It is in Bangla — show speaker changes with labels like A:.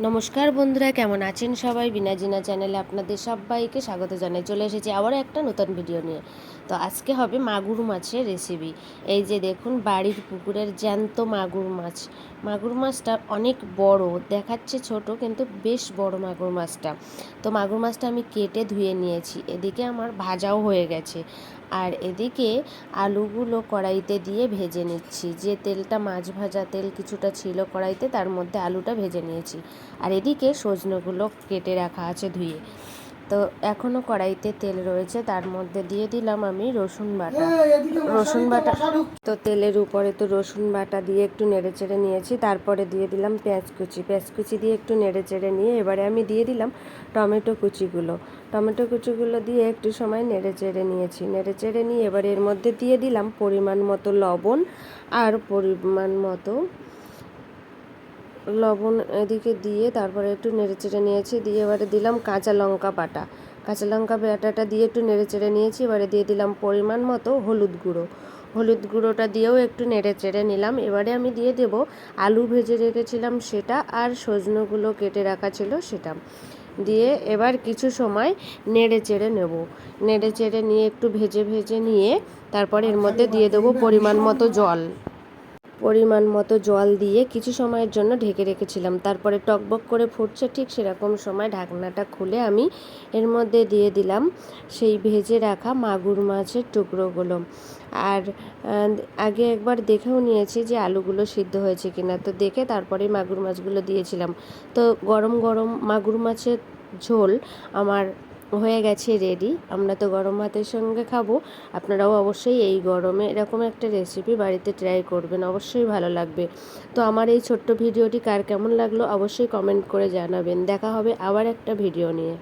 A: নমস্কার বন্ধুরা, কেমন আছেন সবাই? বিনাজিনা চ্যানেলে আপনাদের সবাইকে স্বাগত জানাই। চলে এসেছি আবারও একটা নতুন ভিডিও নিয়ে। তো আজকে হবে মাগুর মাছের রেসিপি। এই যে দেখুন, বাড়ির পুকুরের জ্যান্ত মাগুর মাছ। মাগুর মাছটা অনেক বড় দেখাচ্ছে, ছোট কিন্তু বেশ বড় মাগুর মাছটা। তো মাগুর মাছটা আমি কেটে ধুয়ে নিয়েছি। এদিকে আমার ভাজাও হয়ে গেছে, আর এদিকে আলুগুলো কড়াইতে দিয়ে ভেজে নিচ্ছি। যে তেলটা, মাছ ভাজা তেল কিছুটা ছিল কড়াইতে, তার মধ্যে আলুটা ভেজে নিয়েছি। আর এদিকে সজনেগুলো কেটে রাখা আছে ধুয়ে। তো এখনও কড়াইতে তেল রয়েছে, তার মধ্যে দিয়ে দিলাম আমি রসুন বাটা। তো তেলের উপরে তো রসুন বাটা দিয়ে একটু নেড়ে চেড়ে নিয়েছি। তারপরে দিয়ে দিলাম পেঁয়াজ কুচি দিয়ে একটু নেড়ে চেড়ে নিয়ে এবারে আমি দিয়ে দিলাম টমেটো কুচিগুলো দিয়ে একটু সময় নেড়ে চেড়ে নিয়ে এবারে এর মধ্যে দিয়ে দিলাম পরিমাণ মতো লবণ আর পরিমাণ মতো লবণ এদিকে দিয়ে তারপরে একটু নেড়েচেড়ে নিয়েছি। দিয়ে এবারে দিলাম কাঁচা লঙ্কা বাটাটা দিয়ে একটু নেড়েচেড়ে নিয়েছি। এবারে দিয়ে দিলাম পরিমাণ মতো হলুদ গুঁড়োটা দিয়েও একটু নেড়েচেড়ে নিলাম। এবারে আমি দিয়ে দেব আলু ভেজে রেখেছিলাম সেটা, আর সজনেগুলো কেটে রাখা ছিল সেটা দিয়ে এবার কিছু সময় নেড়েচেড়ে নিয়ে একটু ভেজে নিয়ে তারপরে এর মধ্যে দিয়ে দেবো পরিমাণ মতো জল দিয়ে কিছু সময়ের জন্য ঢেকে রেখেছিলাম। তারপরে টকবক করে ফুটছে, ঠিক সেরকম সময় ঢাকনাটা খুলে আমি এর মধ্যে দিয়ে দিলাম সেই ভেজে রাখা মাগুর মাছের টুকরোগুলো। আর আগে একবার দেখেও নিয়েছি যে আলুগুলো সিদ্ধ হয়েছে কিনা, তো দেখে তারপরে মাগুর মাছগুলো দিয়েছিলাম। তো গরম গরম মাগুর মাছের ঝোল আমার হয়ে গেছে রেডি। আমরা তো গরম ভাতের সঙ্গে খাবো। আপনারাও অবশ্যই এই গরমে এরকম একটা রেসিপি বাড়িতে ট্রাই করবেন, অবশ্যই ভালো লাগবে। তো আমার এই ছোট্ট ভিডিওটি কার কেমন লাগলো অবশ্যই কমেন্ট করে জানাবেন। দেখা হবে আবার একটা ভিডিও নিয়ে।